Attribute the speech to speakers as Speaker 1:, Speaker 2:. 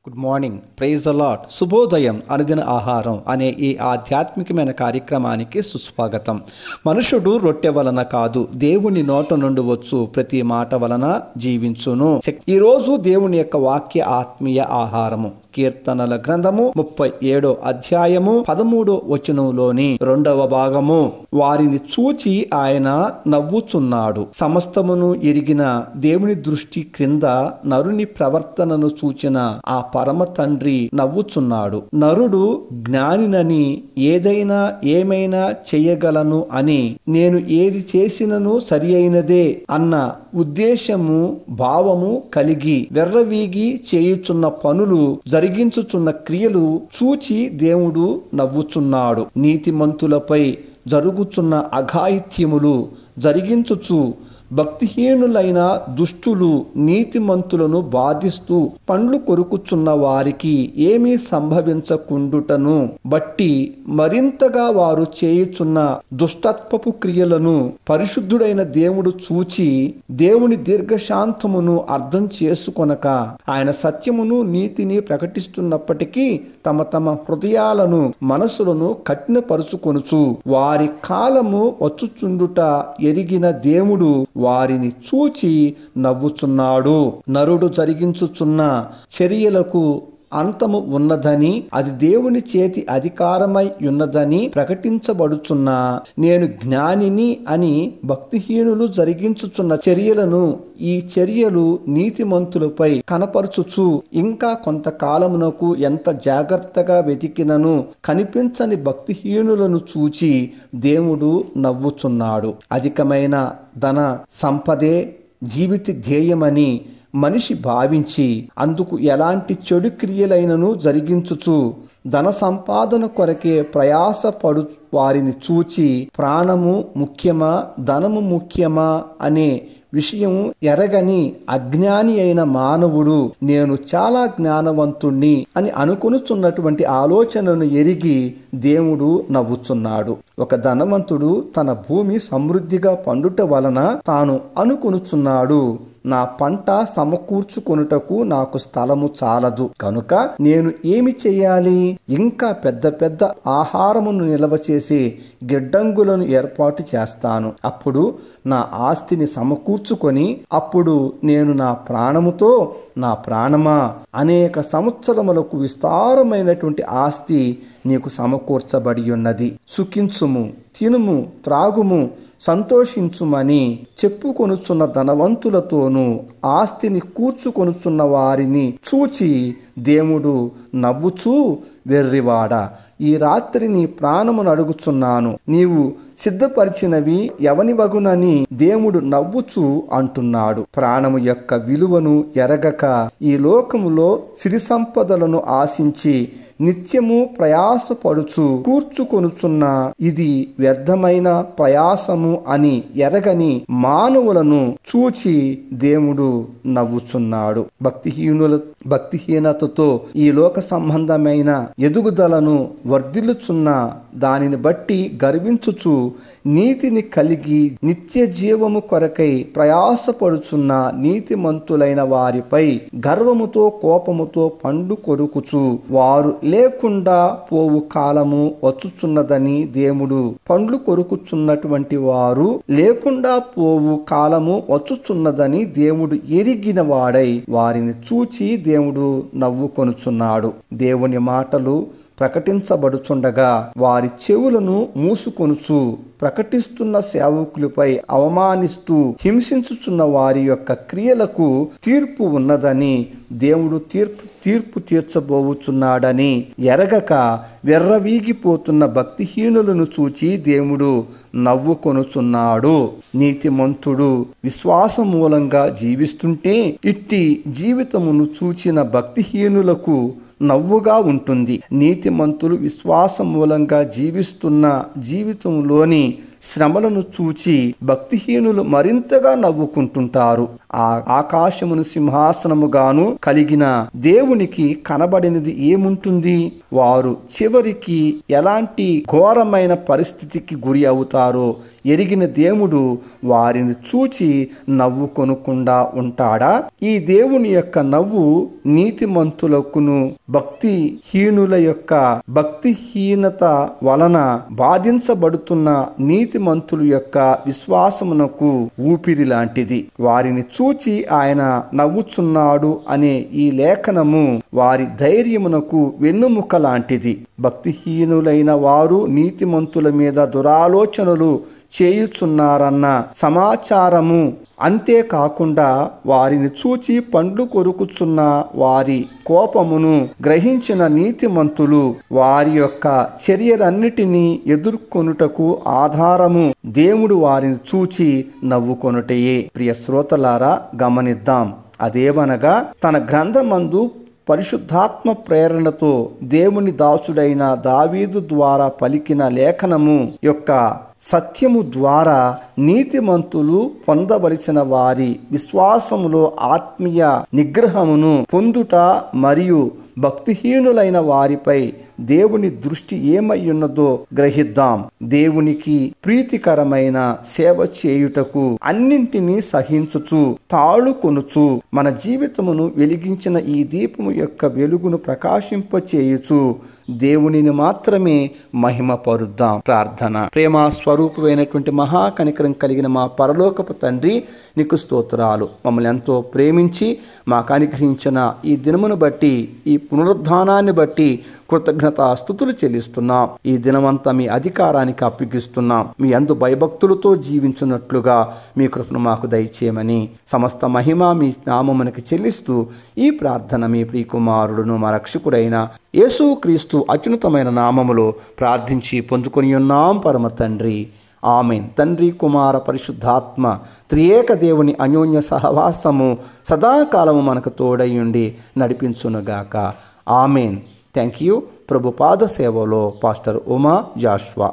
Speaker 1: Good morning, praise the Lord. శుభోదయం, అనుదిన ఆహారం అనే ఈ ఆధ్యాత్మికమైన కార్యక్రమానికి సుస్వాగతం. మనుషుడు రొట్టె వలన కాదు, దేవుని నోట నుండి వచ్చు ప్రతి మాట వలన జీవించును. ఈరోజు దేవుని యొక్క వాక్య ఆత్మీయ ఆహారము కీర్తనల గ్రంథము 37 అధ్యాయము 13 వచనంలోని 2వ భాగము. వారిని చూచి ఆయన నవ్వుచున్నాడు. సమస్తమును ఎరిగిన దేవుని దృష్టి క్రింద నరుని ప్రవర్తనను చూచిన ఆ పరమ తండ్రి నవ్వుచున్నాడు. నరుడు జ్ఞానినని ఏమైనా చెయ్యగలను అని, నేను ఏది చేసినను సరి అయినదే అన్న ఉద్దేశము భావము కలిగి వెర్రవీగి చేయుచున్న పనులు, జరిగించుచున్న క్రియలు చూచి దేవుడు నవ్వుచున్నాడు. నీతిమంతులపై జరుగుచున్న అఘాయిత్యములు జరిగించుచు భక్తిహీనులైన దుష్టులు నీతిమంతులను బాధిస్తూ పండ్లు కొరుకుచున్న వారికి ఏమీ సంభవించకుండుటను బట్టి మరింతగా వారు చేయుచున్న దుష్టత్వపు క్రియలను పరిశుద్ధుడైన దేవుడు చూచి దేవుని దీర్ఘశాంతమును అర్థం చేసుకొనక ఆయన సత్యమును నీతిని ప్రకటిస్తున్నప్పటికీ తమ హృదయాలను మనసులను కఠినపరుచుకొనుచు వారి కాలము వచ్చుచుండుట ఎరిగిన దేవుడు వారిని చూచి నవ్వుచున్నాడు. నరుడు జరిగించుచున్న చర్యలకు అంతము ఉన్నదని, అది దేవుని చేతి అధికారమై ఉన్నదని ప్రకటించబడుచున్న నేను జ్ఞానిని అని భక్తిహీనులు జరిగించుచున్న చర్యలను, ఈ చర్యలు నీతిమంతులపై కనపరుచుచు ఇంకా కొంతకాలమునకు ఎంత జాగ్రత్తగా వెతికినను కనిపించని భక్తిహీనులను చూచి దేవుడు నవ్వుచున్నాడు. అధికమైన ధన సంపదే జీవిత ధ్యేయమని మనిషి భావించి అందుకు ఎలాంటి చెడు క్రియలైనను జరిగించుచు ధన సంపాదన కొరకే ప్రయాసపడు వారిని చూచి ప్రాణము ముఖ్యమా ధనము ముఖ్యమా అనే విషయం ఎరగని అజ్ఞాని అయిన మానవుడు నేను చాలా జ్ఞానవంతుణ్ణి అని అనుకొనుచున్నటువంటి ఆలోచనను ఎరిగి దేవుడు నవ్వుచున్నాడు. ఒక ధనవంతుడు తన భూమి సమృద్ధిగా పండుట వలన తాను అనుకొనుచున్నాడు, నా పంట సమకూర్చుకొనుటకు నాకు స్థలము చాలదు, కనుక నేను ఏమి చేయాలి? ఇంకా పెద్ద పెద్ద ఆహారమును నిల్వ చేసి గిడ్డంగులను ఏర్పాటు చేస్తాను. అప్పుడు నా ఆస్తిని సమకూర్చుకొని అప్పుడు నేను నా ప్రాణముతో, నా ప్రాణమా, అనేక సంవత్సరములకు విస్తారమైనటువంటి ఆస్తి నీకు సమకూర్చబడి ఉన్నది, సుఖించుము, తినుము, త్రాగుము, సంతోషించుమని చెప్పుకొనుచున్న ధనవంతులతోనూ ఆస్తిని కూర్చుకొనుచున్న వారిని చూచి దేవుడు నవ్వుచూ, వెర్రివాడా, ఈ రాత్రి నీ ప్రాణమును అడుగుచున్నాను, నీవు సిద్ధపరిచినవి ఎవని వగునని దేవుడు నవ్వుచూ అంటున్నాడు. ప్రాణము యొక్క విలువను ఎరగక ఈ లోకములో సిరి సంపదలను ఆశించి నిత్యము ప్రయాసపడుచు కూర్చుకొనుచున్న ఇది వ్యర్థమైన ప్రయాసము అని ఎరగని మానవులను చూచి దేవుడు నవ్వుచున్నాడు. భక్తిహీనతతో ఈ లోక సంబంధమైన ఎదుగుదలను వర్ధిల్లుచున్న దానిని బట్టి గర్వించుచు నీతిని కలిగి నిత్య జీవము కొరకై ప్రయాసపడుచున్న నీతిమంతులైన వారిపై గర్వముతో కోపముతో పండు కొరుకుచు వారు లేకుండా పోవు కాలము వచ్చుచున్నదని దేవుడు, పండ్లు కొరుకుచున్నటువంటి వారు లేకుండా పోవు కాలము వచ్చుచున్నదని దేవుడు ఎరిగిన వాడై వారిని చూచి దేవుడు నవ్వుకొనుచున్నాడు. దేవుని మాటలు ప్రకటించబడుచుండగా వారి చెవులను మూసుకొనుచు ప్రకటిస్తున్న సేవకులపై అవమానిస్తూ హింసించుచున్న వారి యొక్క క్రియలకు తీర్పు ఉన్నదని, దేవుడు తీర్పు తీర్చబోచున్నాడని ఎరగక వెర్రవీగిపోతున్న భక్తిహీనులను చూచి దేవుడు నవ్వుకొనుచున్నాడు. నీతిమంతుడు విశ్వాసం మూలంగా జీవిస్తుంటే ఇట్టి జీవితమును చూచిన భక్తిహీనులకు నవ్వుగా ఉంటుంది. నీతిమంతులు విశ్వాసం మూలంగా జీవిస్తున్న జీవితంలోని శ్రమలను చూచి భక్తిహీనులు మరింతగా నవ్వుకుంటుంటారు. ఆ ఆకాశమును సింహాసనముగాను కలిగిన దేవునికి కనబడినది ఏముంటుంది? వారు చివరికి ఎలాంటి ఘోరమైన పరిస్థితికి గురి అవుతారో ఎరిగిన దేవుడు వారిని చూచి నవ్వుకొనకుండా ఉంటాడా? ఈ దేవుని యొక్క నవ్వు నీతిమంతులకును భక్తిహీనుల యొక్క భక్తిహీనత వలన బాధించబడుతున్న నీతిమంతుల యొక్క విశ్వాసమునకు ఊపిరి లాంటిది. వారిని చూచి ఆయన నవ్వుచున్నాడు అనే ఈ లేఖనము వారి ధైర్యమునకు వెన్నుముక లాంటిది. భక్తిహీనులైన వారు నీతిమంతుల మీద దురాలోచనలు చేయుచున్నారన్న సమాచారము, అంతేకాకుండా వారిని చూచి పండ్లు కొరుకుచున్న వారి కోపమును గ్రహించిన నీతిమంతులు వారి యొక్క చర్యలన్నిటినీ ఎదుర్కొనుటకు ఆధారము దేవుడు వారిని చూచి నవ్వుకొనుటయే. ప్రియ శ్రోతలారా, గమనిద్దాం. అదేవనగా తన గ్రంథమందు పరిశుద్ధాత్మ ప్రేరణతో దేవుని దాసుడైన దావీదు ద్వారా పలికిన లేఖనము యొక్క సత్యము ద్వారా నీతిమంతులు పొందవలసిన వారి విశ్వాసములో ఆత్మీయ నిగ్రహమును పొందుట మరియు భక్తిహీనులైన వారిపై దేవుని దృష్టి ఏమయ్యున్నదో గ్రహిద్దాం. దేవునికి ప్రీతికరమైన సేవ చేయుటకు అన్నింటినీ సహించుచు తాళుకొనుచు మన జీవితమును వెలిగించిన ఈ దీపము యొక్క వెలుగును ప్రకాశింపచేయుచు దేవునిని మాత్రమే మహిమపరుద్దాం. ప్రార్థన. ప్రేమ స్వరూపమైనటువంటి మహాకనికరం కలిగిన మా పరలోకపు తండ్రి, నీకు స్తోత్రాలు. మమ్మల్ని ఎంతో ప్రేమించి మాకు అనుగ్రహించిన ఈ దినమును బట్టి, ఈ పునరుద్ధానాన్ని బట్టి కృతజ్ఞతాస్తుతులు చెల్లిస్తున్నాం. ఈ దినమంతా మీ అధికారానికి అప్పగిస్తున్నాం. మీ అందు భయభక్తులతో జీవించున్నట్లుగా మీ కృపను మాకు దయచేయమని సమస్త మహిమ మీ నామమునకు చెల్లిస్తూ ఈ ప్రార్థన మీ ప్రియకుమారుడును మా రక్షకుడైన యేసుక్రీస్తు అత్యున్నతమైన నామములో ప్రార్థించి పొందుకొని ఉన్నాం పరమ తండ్రి. ఆమెన్. తండ్రి, కుమార, పరిశుద్ధాత్మ త్రియేక దేవుని అన్యోన్య సహవాసము సదాకాలము మనకు తోడయుండి నడిపించునుగాక. ఆమెన్. Thank you. ప్రభు పాద సేవలో పాస్టర్ ఉమా జాషువా.